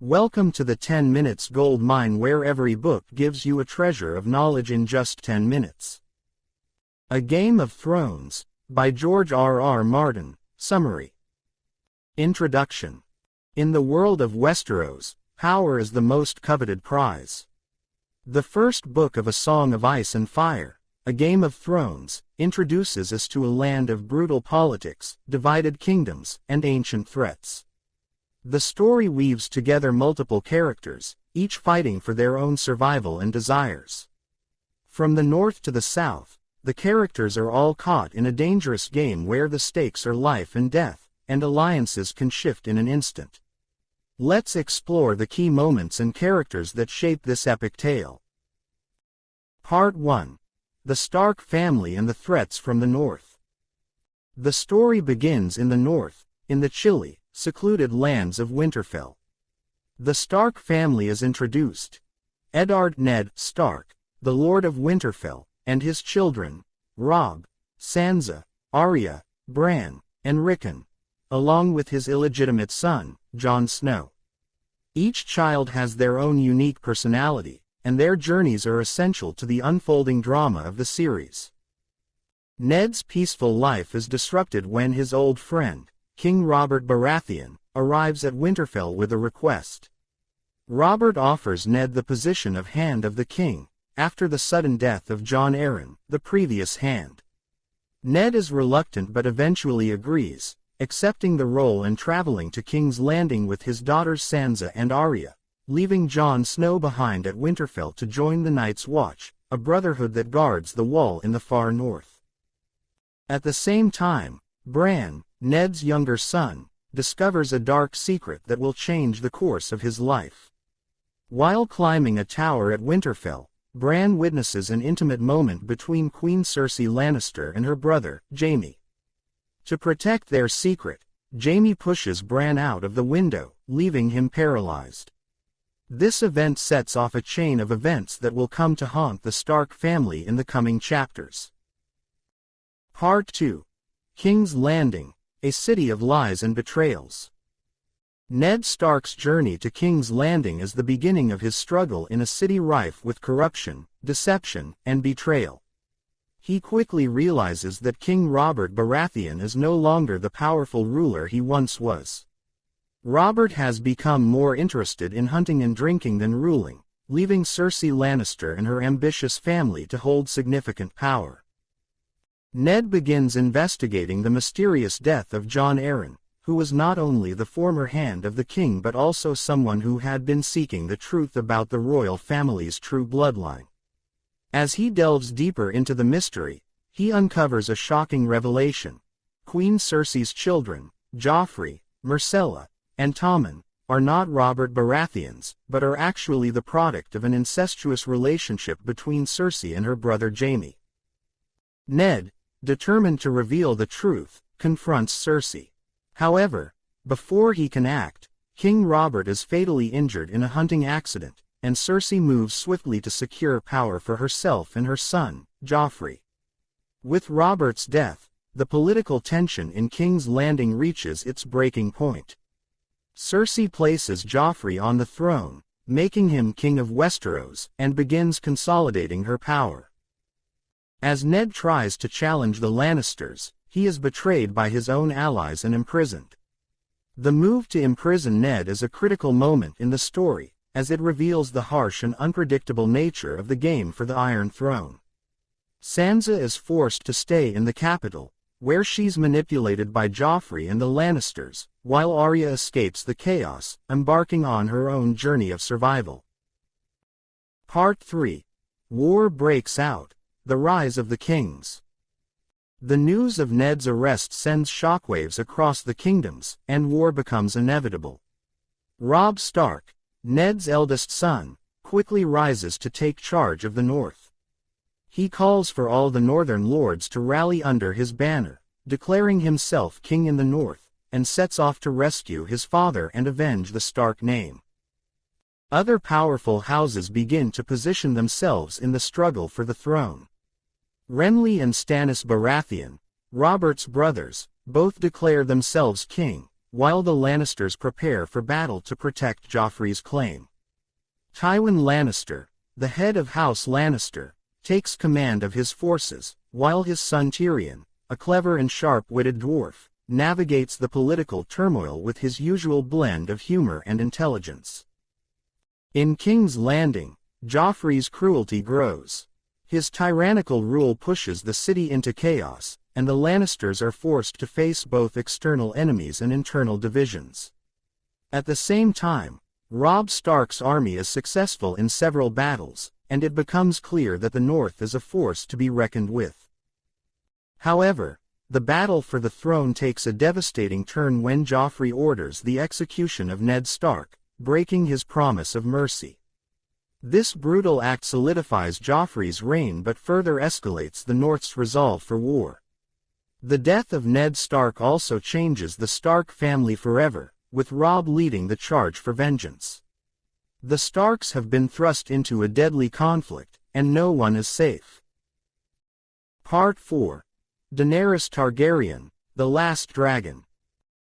Welcome to the 10 Minutes Gold Mine, where every book gives you a treasure of knowledge in just 10 minutes. A Game of Thrones, by George R.R. Martin. Summary. Introduction. In the world of Westeros, power is the most coveted prize. The first book of A Song of Ice and Fire, A Game of Thrones, introduces us to a land of brutal politics, divided kingdoms, and ancient threats. The story weaves together multiple characters, each fighting for their own survival and desires. From the north to the south, the characters are all caught in a dangerous game where the stakes are life and death, and alliances can shift in an instant. Let's explore the key moments and characters that shape this epic tale. Part 1. The Stark family and the threats from the north. The story begins in the north, in the chilly, secluded lands of Winterfell. The Stark family is introduced. Eddard Ned Stark, the Lord of Winterfell, and his children, Robb, Sansa, Arya, Bran, and Rickon, along with his illegitimate son, Jon Snow. Each child has their own unique personality, and their journeys are essential to the unfolding drama of the series. Ned's peaceful life is disrupted when his old friend, King Robert Baratheon, arrives at Winterfell with a request. Robert offers Ned the position of Hand of the King, after the sudden death of Jon Arryn, the previous Hand. Ned is reluctant but eventually agrees, accepting the role and traveling to King's Landing with his daughters Sansa and Arya, leaving Jon Snow behind at Winterfell to join the Night's Watch, a brotherhood that guards the wall in the far north. At the same time, Bran, Ned's younger son, discovers a dark secret that will change the course of his life. While climbing a tower at Winterfell, Bran witnesses an intimate moment between Queen Cersei Lannister and her brother, Jaime. To protect their secret, Jaime pushes Bran out of the window, leaving him paralyzed. This event sets off a chain of events that will come to haunt the Stark family in the coming chapters. Part 2. King's Landing, a city of lies and betrayals. Ned Stark's journey to King's Landing is the beginning of his struggle in a city rife with corruption, deception, and betrayal. He quickly realizes that King Robert Baratheon is no longer the powerful ruler he once was. Robert has become more interested in hunting and drinking than ruling, leaving Cersei Lannister and her ambitious family to hold significant power. Ned begins investigating the mysterious death of Jon Arryn, who was not only the former Hand of the King but also someone who had been seeking the truth about the royal family's true bloodline. As he delves deeper into the mystery, he uncovers a shocking revelation. Queen Cersei's children, Joffrey, Myrcella, and Tommen, are not Robert Baratheon's, but are actually the product of an incestuous relationship between Cersei and her brother Jaime. Ned, determined to reveal the truth, confronts Cersei. However, before he can act, King Robert is fatally injured in a hunting accident, and Cersei moves swiftly to secure power for herself and her son, Joffrey. With Robert's death, the political tension in King's Landing reaches its breaking point. Cersei places Joffrey on the throne, making him King of Westeros, and begins consolidating her power. As Ned tries to challenge the Lannisters, he is betrayed by his own allies and imprisoned. The move to imprison Ned is a critical moment in the story, as it reveals the harsh and unpredictable nature of the game for the Iron Throne. Sansa is forced to stay in the capital, where she's manipulated by Joffrey and the Lannisters, while Arya escapes the chaos, embarking on her own journey of survival. Part 3. War breaks out. The Rise of the Kings. The news of Ned's arrest sends shockwaves across the kingdoms, and war becomes inevitable. Robb Stark, Ned's eldest son, quickly rises to take charge of the North. He calls for all the Northern lords to rally under his banner, declaring himself king in the North, and sets off to rescue his father and avenge the Stark name. Other powerful houses begin to position themselves in the struggle for the throne. Renly and Stannis Baratheon, Robert's brothers, both declare themselves king, while the Lannisters prepare for battle to protect Joffrey's claim. Tywin Lannister, the head of House Lannister, takes command of his forces, while his son Tyrion, a clever and sharp-witted dwarf, navigates the political turmoil with his usual blend of humor and intelligence. In King's Landing, Joffrey's cruelty grows. His tyrannical rule pushes the city into chaos, and the Lannisters are forced to face both external enemies and internal divisions. At the same time, Robb Stark's army is successful in several battles, and it becomes clear that the North is a force to be reckoned with. However, the battle for the throne takes a devastating turn when Joffrey orders the execution of Ned Stark, breaking his promise of mercy. This brutal act solidifies Joffrey's reign but further escalates the North's resolve for war. The death of Ned Stark also changes the Stark family forever, with Robb leading the charge for vengeance. The Starks have been thrust into a deadly conflict, and no one is safe. Part 4. Daenerys Targaryen, the Last Dragon.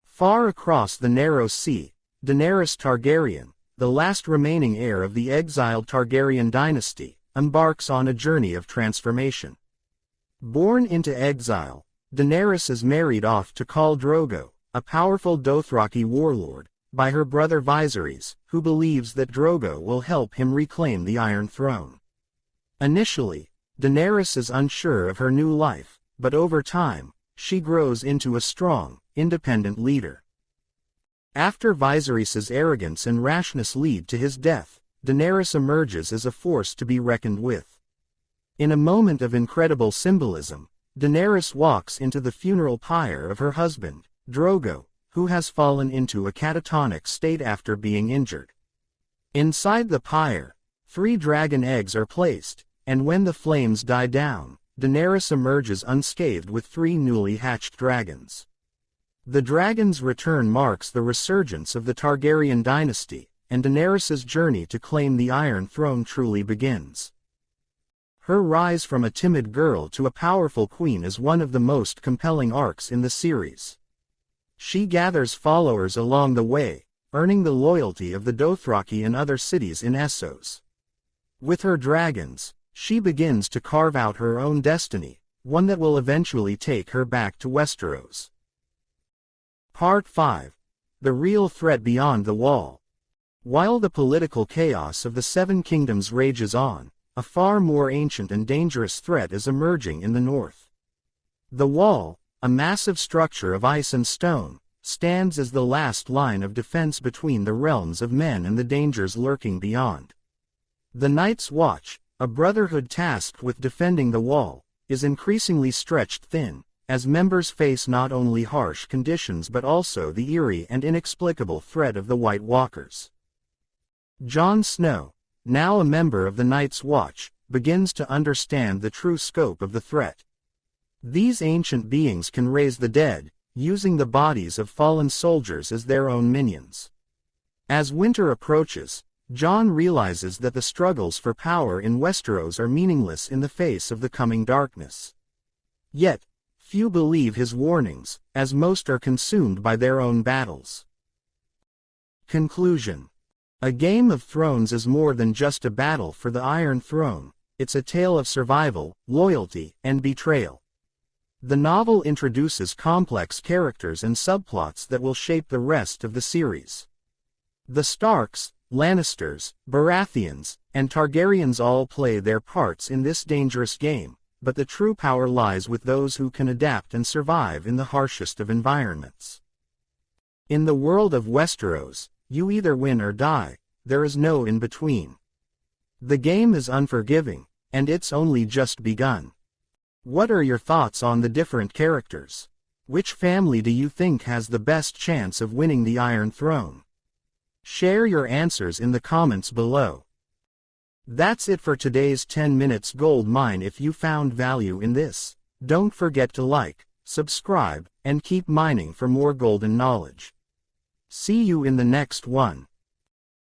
Far across the Narrow Sea, Daenerys Targaryen, the last remaining heir of the exiled Targaryen dynasty, embarks on a journey of transformation. Born into exile, Daenerys is married off to Khal Drogo, a powerful Dothraki warlord, by her brother Viserys, who believes that Drogo will help him reclaim the Iron Throne. Initially, Daenerys is unsure of her new life, but over time, she grows into a strong, independent leader. After Viserys' arrogance and rashness lead to his death, Daenerys emerges as a force to be reckoned with. In a moment of incredible symbolism, Daenerys walks into the funeral pyre of her husband, Drogo, who has fallen into a catatonic state after being injured. Inside the pyre, 3 dragon eggs are placed, and when the flames die down, Daenerys emerges unscathed with 3 newly hatched dragons. The dragon's return marks the resurgence of the Targaryen dynasty, and Daenerys' journey to claim the Iron Throne truly begins. Her rise from a timid girl to a powerful queen is one of the most compelling arcs in the series. She gathers followers along the way, earning the loyalty of the Dothraki and other cities in Essos. With her dragons, she begins to carve out her own destiny, one that will eventually take her back to Westeros. Part 5. The Real Threat Beyond the Wall. While the political chaos of the Seven Kingdoms rages on, a far more ancient and dangerous threat is emerging in the north. The Wall, a massive structure of ice and stone, stands as the last line of defense between the realms of men and the dangers lurking beyond. The Night's Watch, a brotherhood tasked with defending the Wall, is increasingly stretched thin, as members face not only harsh conditions but also the eerie and inexplicable threat of the White Walkers. Jon Snow, now a member of the Night's Watch, begins to understand the true scope of the threat. These ancient beings can raise the dead, using the bodies of fallen soldiers as their own minions. As winter approaches, Jon realizes that the struggles for power in Westeros are meaningless in the face of the coming darkness. Yet, few believe his warnings, as most are consumed by their own battles. Conclusion. A Game of Thrones is more than just a battle for the Iron Throne, it's a tale of survival, loyalty, and betrayal. The novel introduces complex characters and subplots that will shape the rest of the series. The Starks, Lannisters, Baratheons, and Targaryens all play their parts in this dangerous game, but the true power lies with those who can adapt and survive in the harshest of environments. In the world of Westeros, you either win or die, there is no in-between. The game is unforgiving, and it's only just begun. What are your thoughts on the different characters? Which family do you think has the best chance of winning the Iron Throne? Share your answers in the comments below. That's it for today's 10 Minutes Gold Mine. If you found value in this, don't forget to like, subscribe, and keep mining for more golden knowledge. See you in the next one.